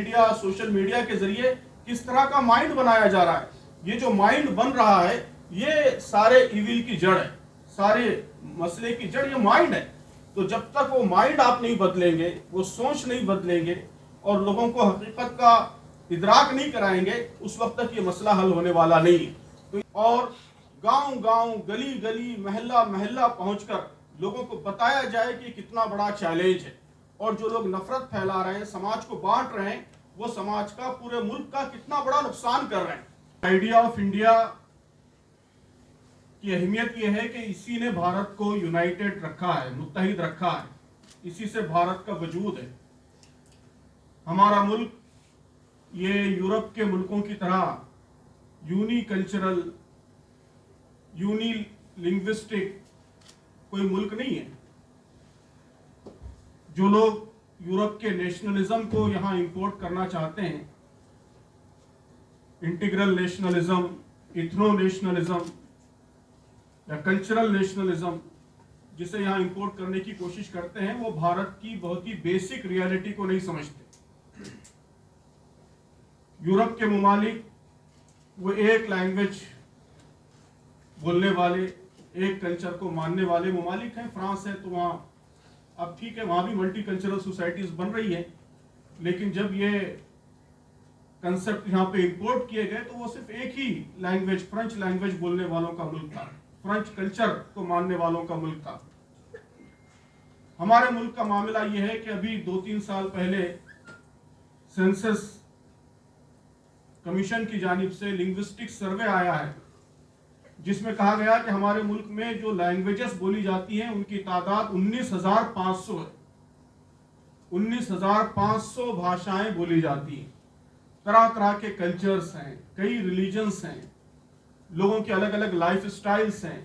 Media social media کے ذریعے کس طرح کا مائنڈ بنایا جا رہا ہے. یہ جو مائنڈ بن رہا ہے یہ سارے ایویل کی جڑ ہے, سارے مسئلے کی جڑ یہ مائنڈ ہے. تو جب تک وہ مائنڈ آپ نہیں بدلیں گے, وہ سوچ نہیں بدلیں گے اور لوگوں کو حقیقت کا ادراک نہیں کرائیں گے, اس وقت تک یہ مسئلہ حل ہونے والا نہیں. اور گاؤں گاؤں گلی گلی محلہ محلہ پہنچ کر لوگوں کو بتایا جائے کہ کتنا بڑا چیلنج ہے, اور جو لوگ نفرت پھیلا رہے ہیں, سماج کو بانٹ رہے ہیں, وہ سماج کا پورے ملک کا کتنا بڑا نقصان کر رہے ہیں. آئیڈیا آف انڈیا کی اہمیت یہ ہے کہ اسی نے بھارت کو یونائٹڈ رکھا ہے, متحد رکھا ہے. اسی سے بھارت کا وجود ہے. ہمارا ملک یہ یورپ کے ملکوں کی طرح یونی کلچرل, یونی لنگوسٹک کوئی ملک نہیں ہے. جو لوگ یورپ کے نیشنلزم کو یہاں امپورٹ کرنا چاہتے ہیں, انٹیگرل نیشنلزم, ایتھنو نیشنلزم یا کلچرل نیشنلزم, جسے یہاں امپورٹ کرنے کی کوشش کرتے ہیں, وہ بھارت کی بہت ہی بیسک ریالٹی کو نہیں سمجھتے. یورپ کے ممالک وہ ایک لینگویج بولنے والے, ایک کلچر کو ماننے والے ممالک ہیں. فرانس ہے تو وہاں اب ٹھیک ہے, وہاں بھی ملٹی کلچرل سوسائٹیز بن رہی ہے, لیکن جب یہ کنسپٹ یہاں پہ امپورٹ کیے گئے تو وہ صرف ایک ہی لینگویج, فرنچ لینگویج بولنے والوں کا ملک تھا, فرنچ کلچر کو ماننے والوں کا ملک تھا. ہمارے ملک کا معاملہ یہ ہے کہ ابھی 2-3 سال پہلے سینسس کمیشن کی جانب سے لنگوسٹک سروے آیا ہے, جس میں کہا گیا کہ ہمارے ملک میں جو لینگویجز بولی جاتی ہیں ان کی تعداد 19,500 ہے. 19,500 بھاشائیں بولی جاتی ہیں. طرح طرح کے کلچرز ہیں, کئی ریلیجنز ہیں, لوگوں کے الگ الگ لائف سٹائلز ہیں,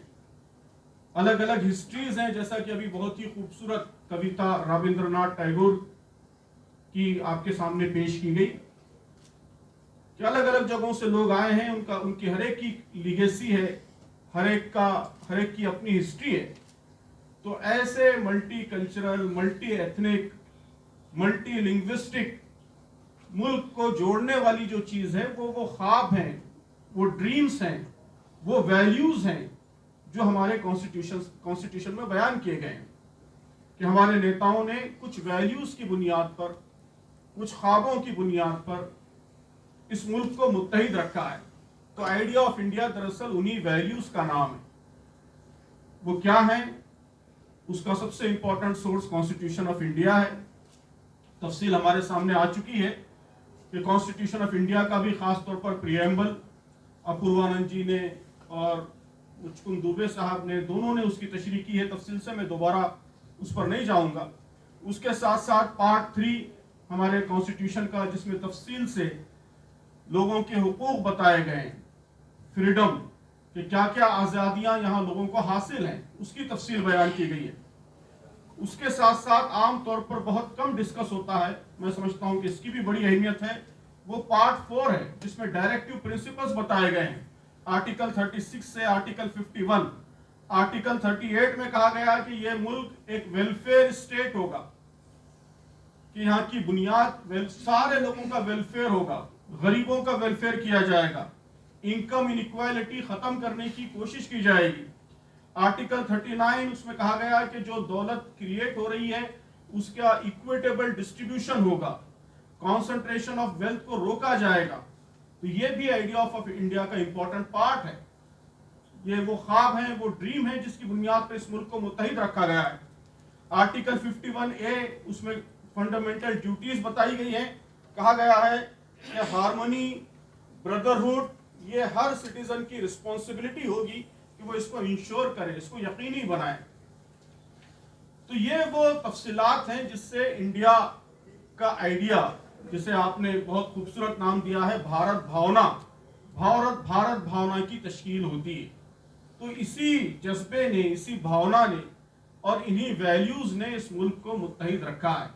الگ الگ ہسٹریز ہیں. جیسا کہ ابھی بہت ہی خوبصورت کویتا رابندر ناتھ ٹیگور کی آپ کے سامنے پیش کی گئی کہ الگ الگ جگہوں سے لوگ آئے ہیں, ان کی ہر ایک کی لیگیسی ہے, ہر ایک کی اپنی ہسٹری ہے. تو ایسے multicultural, multiethnic, multilinguistic ملک کو جوڑنے والی جو چیز ہے وہ خواب ہیں, وہ ڈریمز ہیں, وہ ویلیوز ہیں جو ہمارے کانسٹیٹیوشن میں بیان کیے گئے ہیں کہ ہمارے نیتاؤں نے کچھ ویلیوز کی بنیاد پر, کچھ خوابوں کی بنیاد پر اس ملک کو متحد رکھا ہے. تو آئیڈیا آف انڈیا دراصل انہی ویلیوز کا نام ہے. وہ کیا ہیں؟ اس کا سب سے important source constitution of India ہے. تفصیل ہمارے سامنے آ چکی ہے کہ کانسٹیٹیوشن آف انڈیا کا بھی خاص طور پر پریمبل اپوروانند جی نے اور مچکن دوبے صاحب نے, دونوں نے اس کی تشریح کی ہے تفصیل سے, میں دوبارہ اس پر نہیں جاؤں گا. اس کے ساتھ ساتھ پارٹ 3 ہمارے کانسٹیٹیوشن کا, جس میں تفصیل سے لوگوں کے حقوق بتائے گئے ہیں, فریڈم, کہ کیا کیا آزادیاں یہاں لوگوں کو حاصل ہیں, اس کی تفصیل بیان کی گئی ہے. اس کے ساتھ ساتھ عام طور پر بہت کم ڈسکس ہوتا ہے, میں سمجھتا ہوں کہ اس کی بھی بڑی اہمیت ہے, وہ پارٹ 4 ہے, جس میں ڈائریکٹیو پرنسپلز بتائے گئے ہیں. آرٹیکل 36 سے آرٹیکل 51, آرٹیکل 38 میں کہا گیا کہ یہ ملک ایک ویلفیئر اسٹیٹ ہوگا, کہ یہاں کی بنیاد سارے لوگوں کا ویلفیئر ہوگا, غریبوں کا ویلفیئر کیا جائے گا, انکم انیکوالٹی ختم کرنے کی کوشش کی جائے گی. آرٹیکل 39 اس میں کہا گیا کہ جو دولت کریٹ ہو رہی ہے اس کا ایکویٹیبل ڈسٹریبیوشن ہوگا, کانسنٹریشن آف ویلتھ کو روکا جائے گا. تو یہ بھی آئیڈیا آف انڈیا کا امپورٹنٹ پارٹ ہے. یہ وہ خواب ہیں, وہ ڈریم ہے جس کی بنیاد پر اس ملک کو متحد رکھا گیا ہے. آرٹیکل 51A اس میں فنڈامنٹل ڈیوٹیز بتائی گئی ہیں. کہا گیا ہے کہ ہارمونی, بردرہڈ, یہ ہر سٹیزن کی رسپانسبلٹی ہوگی کہ وہ اس کو انشور کرے, اس کو یقینی بنائے. تو یہ وہ تفصیلات ہیں جس سے انڈیا کا آئیڈیا, جسے آپ نے بہت خوبصورت نام دیا ہے بھارت بھاونا, بھارت بھاونا کی تشکیل ہوتی ہے. تو اسی جذبے نے, اسی بھاونا نے اور انہی ویلیوز نے اس ملک کو متحد رکھا ہے.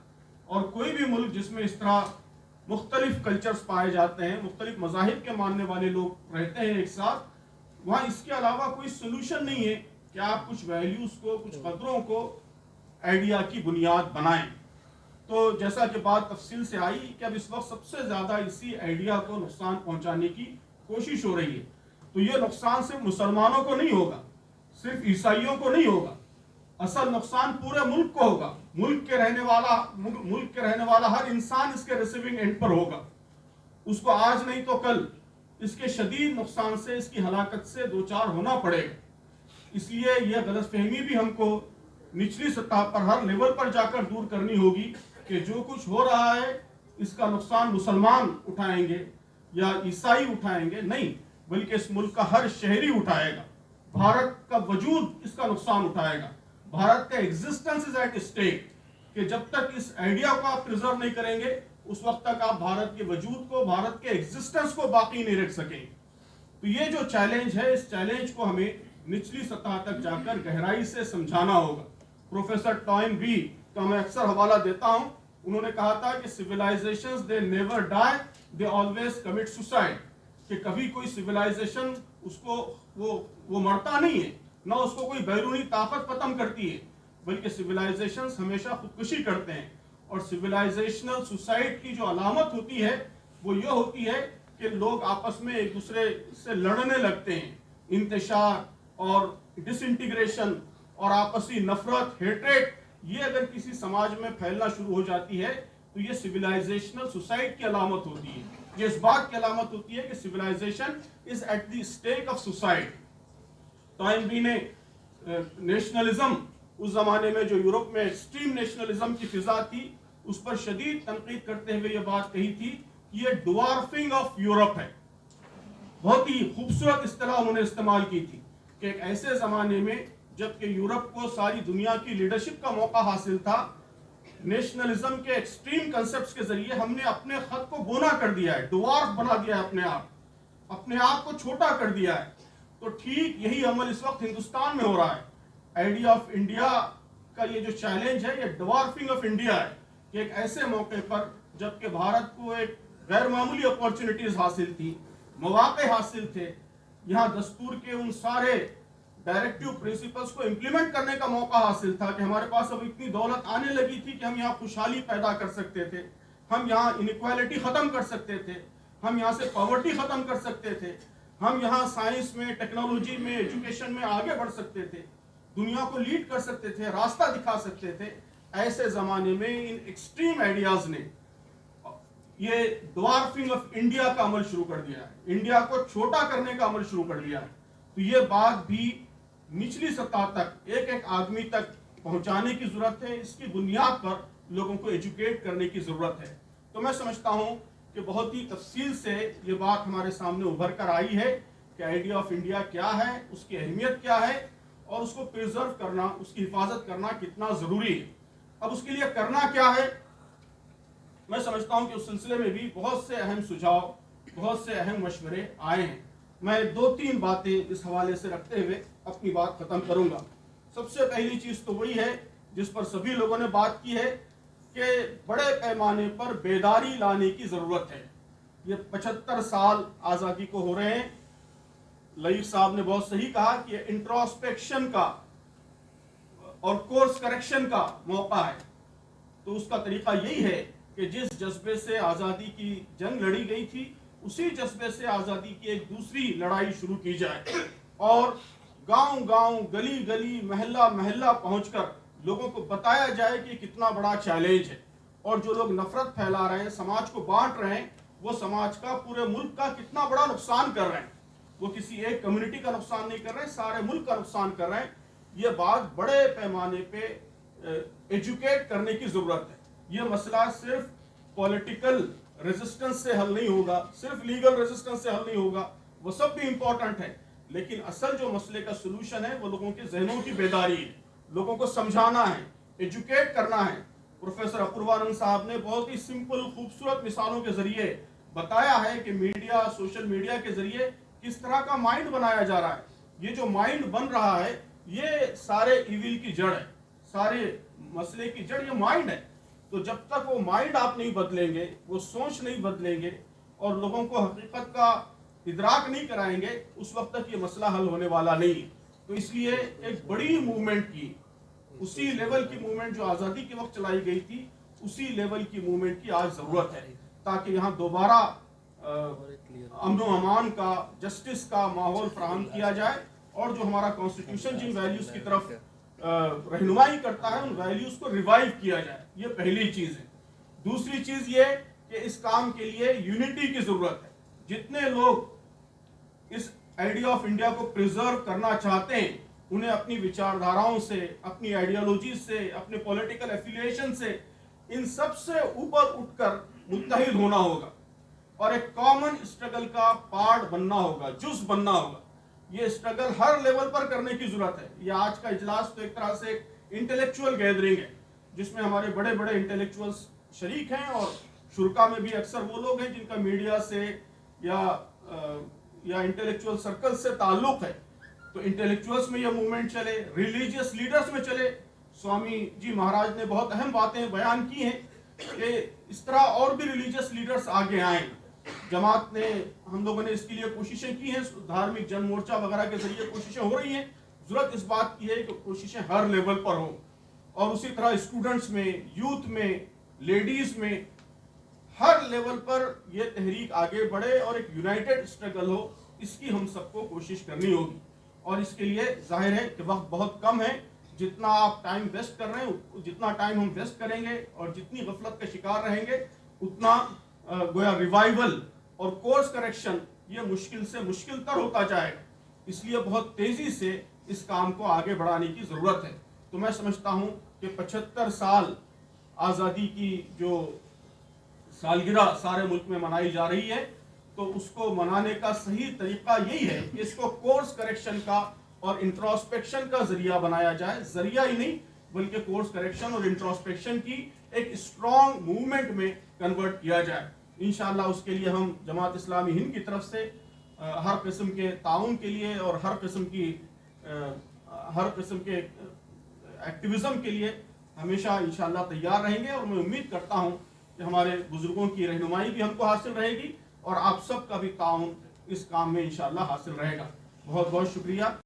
اور کوئی بھی ملک جس میں اس طرح مختلف کلچرز پائے جاتے ہیں, مختلف مذاہب کے ماننے والے لوگ رہتے ہیں ایک ساتھ, وہاں اس کے علاوہ کوئی سولوشن نہیں ہے کہ آپ کچھ ویلیوز کو, کچھ قدروں کو آئیڈیا کی بنیاد بنائیں. تو جیسا کہ بات تفصیل سے آئی کہ اب اس وقت سب سے زیادہ اسی آئیڈیا کو نقصان پہنچانے کی کوشش ہو رہی ہے. تو یہ نقصان صرف مسلمانوں کو نہیں ہوگا, صرف عیسائیوں کو نہیں ہوگا, اصل نقصان پورے ملک کو ہوگا. ملک کے رہنے والا ہر انسان اس کے ریسیونگ اینڈ پر ہوگا. اس کو آج نہیں تو کل اس کے شدید نقصان سے, اس کی ہلاکت سے دوچار ہونا پڑے گا. اس لیے یہ غلط فہمی بھی ہم کو نچلی سطح پر ہر لیول پر جا کر دور کرنی ہوگی کہ جو کچھ ہو رہا ہے اس کا نقصان مسلمان اٹھائیں گے یا عیسائی اٹھائیں گے, نہیں, بلکہ اس ملک کا ہر شہری اٹھائے گا. بھارت کا وجود اس کا نقصان اٹھائے گا. بھارت کا ایگزسٹنس از ایٹ اسٹیک, کہ جب تک اس آئیڈیا کو آپ پریزرو نہیں کریں گے اس وقت تک آپ بھارت کے وجود کو, بھارت کے ایگزسٹنس کو باقی نہیں رکھ سکیں. تو یہ جو چیلنج ہے, اس چیلنج کو ہمیں نچلی سطح تک جا کر گہرائی سے سمجھانا ہوگا. پروفیسر ٹوائن بی کا میں اکثر حوالہ دیتا ہوں. انہوں نے کہا تھا کہ civilizations they never die, they always commit suicide. کہ کبھی کوئی سویلائزیشن اس کو وہ مرتا نہیں ہے, نہ اس کو کوئی بیرونی طاقت ختم کرتی ہے, بلکہ سویلائزیشنز ہمیشہ خودکشی کرتے ہیں. اور سویلائزیشنل سوسائڈ کی جو علامت ہوتی ہے وہ یہ ہوتی ہے کہ لوگ آپس میں ایک دوسرے سے لڑنے لگتے ہیں. انتشار اور ڈس انٹیگریشن اور آپسی نفرت, ہیٹریٹ, یہ اگر کسی سماج میں پھیلنا شروع ہو جاتی ہے تو یہ سویلائزیشنل سوسائڈ کی علامت ہوتی ہے. یہ اس بات کی علامت ہوتی ہے کہ civilization is at the stake of suicide. Toynbee نے نیشنلزم, اس زمانے میں جو یورپ میں ایکسٹریم نیشنلزم کی فضا تھی, اس پر شدید تنقید کرتے ہوئے یہ بات کہی تھی کہ یہ ڈوارفنگ آف یورپ ہے. بہت ہی خوبصورت اصطلاح انہوں نے استعمال کی تھی کہ ایک ایسے زمانے میں جبکہ یورپ کو ساری دنیا کی لیڈرشپ کا موقع حاصل تھا, نیشنلزم کے ایکسٹریم کنسپٹس کے ذریعے ہم نے اپنے خط کو گونا کر دیا ہے, ڈوارف بنا دیا ہے, اپنے آپ کو چھوٹا کر دیا ہے. تو ٹھیک یہی عمل اس وقت ہندوستان میں ہو رہا ہے. آئیڈیا آف انڈیا کا یہ جو چیلنج ہے یہ ڈوارفنگ آف انڈیا ہے, کہ ایک ایسے موقع پر جبکہ بھارت کو ایک غیر معمولی اپورچونٹیز حاصل تھی, مواقع حاصل تھے, یہاں دستور کے ان سارے ڈائریکٹیو پرنسپلز کو امپلیمنٹ کرنے کا موقع حاصل تھا کہ ہمارے پاس اب اتنی دولت آنے لگی تھی کہ ہم یہاں خوشحالی پیدا کر سکتے تھے, ہم یہاں انیکوالٹی ختم کر سکتے تھے, ہم یہاں سے پاورٹی ختم کر سکتے تھے, ہم یہاں سائنس میں, ٹیکنالوجی میں, ایجوکیشن میں آگے بڑھ سکتے تھے, دنیا کو لیڈ کر سکتے تھے, راستہ دکھا سکتے تھے. ایسے زمانے میں ان ایکسٹریم آئیڈیاز نے یہ ڈوارفنگ آف انڈیا کا عمل شروع کر دیا ہے, انڈیا کو چھوٹا کرنے کا عمل شروع کر دیا ہے. تو یہ بات بھی نچلی سطح تک ایک ایک آدمی تک پہنچانے کی ضرورت ہے. اس کی بنیاد پر لوگوں کو ایجوکیٹ کرنے کی ضرورت ہے. تو میں سمجھتا ہوں کہ بہت ہی تفصیل سے یہ بات ہمارے سامنے ابھر کر آئی ہے کہ آئیڈیا آف انڈیا کیا ہے, اس کی اہمیت کیا ہے, اور اس کو پریزرو کرنا, اس کی حفاظت کرنا کتنا ضروری ہے. اب اس کے لیے کرنا کیا ہے, میں سمجھتا ہوں کہ اس سلسلے میں بھی بہت سے اہم سجھاؤ, بہت سے اہم مشورے آئے ہیں. میں 2-3 باتیں اس حوالے سے رکھتے ہوئے اپنی بات ختم کروں گا. سب سے پہلی چیز تو وہی ہے جس پر سبھی لوگوں نے بات کی ہے کہ بڑے پیمانے پر بیداری لانے کی ضرورت ہے. یہ 75 سال آزادی کو ہو رہے ہیں. لئیر صاحب نے بہت صحیح کہا کہ انٹروسپیکشن کا اور کورس کریکشن کا موقع ہے. تو اس کا طریقہ یہی ہے کہ جس جذبے سے آزادی کی جنگ لڑی گئی تھی اسی جذبے سے آزادی کی ایک دوسری لڑائی شروع کی جائے, اور گاؤں گاؤں, گلی گلی, محلہ محلہ پہنچ کر لوگوں کو بتایا جائے کہ کتنا بڑا چیلنج ہے, اور جو لوگ نفرت پھیلا رہے ہیں, سماج کو بانٹ رہے ہیں, وہ سماج کا, پورے ملک کا کتنا بڑا نقصان کر رہے ہیں. وہ کسی ایک کمیونٹی کا نقصان نہیں کر رہے ہیں, سارے ملک کا نقصان کر رہے ہیں. یہ بات بڑے پیمانے پہ ایجوکیٹ کرنے کی ضرورت ہے. یہ مسئلہ صرف پولیٹیکل ریزسٹنس سے حل نہیں ہوگا, صرف لیگل ریزسٹنس سے حل نہیں ہوگا, وہ سب بھی امپورٹنٹ ہے, لیکن اصل جو مسئلے کا سلوشن ہے وہ لوگوں کے ذہنوں کی بیداری ہے, لوگوں کو سمجھانا ہے, ایجوکیٹ کرنا ہے. پروفیسر اپوروانند صاحب نے بہت ہی سمپل, خوبصورت مثالوں کے ذریعے بتایا ہے کہ میڈیا, سوشل میڈیا کے ذریعے کس طرح کا مائنڈ بنایا جا رہا ہے. یہ جو مائنڈ بن رہا ہے یہ سارے ایویل کی جڑ ہے, سارے مسئلے کی جڑ یہ مائنڈ ہے. تو جب تک وہ مائنڈ آپ نہیں بدلیں گے, وہ سوچ نہیں بدلیں گے, اور لوگوں کو حقیقت کا ادراک نہیں کرائیں گے, اس وقت تک یہ مسئلہ حل ہونے والا نہیں. تو اس لیے ایک بڑی موومنٹ کی, اسی لیول کی موومنٹ جو آزادی کے وقت چلائی گئی تھی, اسی لیول کی موومنٹ کی آج ضرورت ہے تاکہ یہاں دوبارہ امن و امان کا، جسٹس کا ماحول فراہم کیا جائے، اور جو ہمارا کانسٹیٹیوشن جن ویلیوز کی طرف رہنمائی کرتا ہے ان ویلیوز کو ریوائیو کیا جائے. یہ پہلی چیز ہے. دوسری چیز یہ کہ اس کام کے لیے یونٹی کی ضرورت ہے. جتنے لوگ اس آئیڈیا آف انڈیا کو پریزرو کرنا چاہتے ہیں انہیں اپنی وچاردھاراؤں سے، اپنی آئیڈیالوجی سے، اپنے پولیٹیکل ایفیلیشن سے، ان سب سے اوپر اٹھ کر متحد ہونا ہوگا اور ایک کامن اسٹرگل کا پارٹ بننا ہوگا، جز بننا ہوگا. یہ اسٹرگل ہر لیول پر کرنے کی ضرورت ہے. یہ آج کا اجلاس تو ایک طرح سے انٹلیکچوئل گیدرنگ ہے جس میں ہمارے بڑے بڑے انٹلیکچوئلس شریک ہیں، اور شرکا میں بھی اکثر وہ لوگ ہیں جن کا میڈیا سے یا انٹلیکچوئل سرکل سے تعلق ہے. تو انٹلیکچوئلس میں یہ موومنٹ چلے، ریلیجیس لیڈرز میں چلے. سوامی جی مہاراج نے بہت اہم باتیں بیان کی ہیں کہ اس طرح اور بھی ریلیجیس لیڈرز آگے آئیں. جماعت نے، ہم لوگوں نے اس کے لیے کوششیں کی ہیں، دھارمک جن مورچہ وغیرہ کے ذریعے کوششیں ہو رہی ہیں. ضرورت اس بات کی ہے کہ کوششیں ہر لیول پر ہوں، اور اسی طرح اسٹوڈنٹس میں، یوتھ میں، لیڈیز میں، ہر لیول پر یہ تحریک آگے بڑھے اور ایک یونائٹڈ اسٹرگل ہو. اس کی ہم سب کو کوشش کرنی ہوگی، اور اس کے لیے ظاہر ہے کہ وقت بہت کم ہے. جتنا آپ ٹائم ویسٹ کر رہے ہیں، جتنا ٹائم ہم ویسٹ کریں گے اور جتنی غفلت کا شکار رہیں گے، اتنا گویا ریوائیول اور کورس کریکشن یہ مشکل سے مشکل تر ہوتا جائے گا. اس لیے بہت تیزی سے اس کام کو آگے بڑھانے کی ضرورت ہے. تو میں سمجھتا ہوں کہ 75 سال آزادی کی جو سالگرہ سارے ملک میں منائی جا رہی ہے، تو اس کو منانے کا صحیح طریقہ یہی ہے کہ اس کو کورس کریکشن کا اور انٹراسپیکشن کا ذریعہ بنایا جائے. ذریعہ ہی نہیں بلکہ کورس کریکشن اور انٹراسپیکشن کی ایک اسٹرانگ موومنٹ میں کنورٹ کیا جائے. انشاءاللہ اس کے لیے ہم جماعت اسلامی ہند کی طرف سے ہر قسم کے تعاون کے لیے اور ہر قسم کے ایکٹیویزم کے لیے ہمیشہ انشاءاللہ تیار رہیں گے. اور میں امید کرتا ہوں کہ ہمارے بزرگوں کی رہنمائی بھی ہم کو حاصل رہے گی اور آپ سب کا بھی تعاون اس کام میں انشاءاللہ حاصل رہے گا. بہت بہت شکریہ.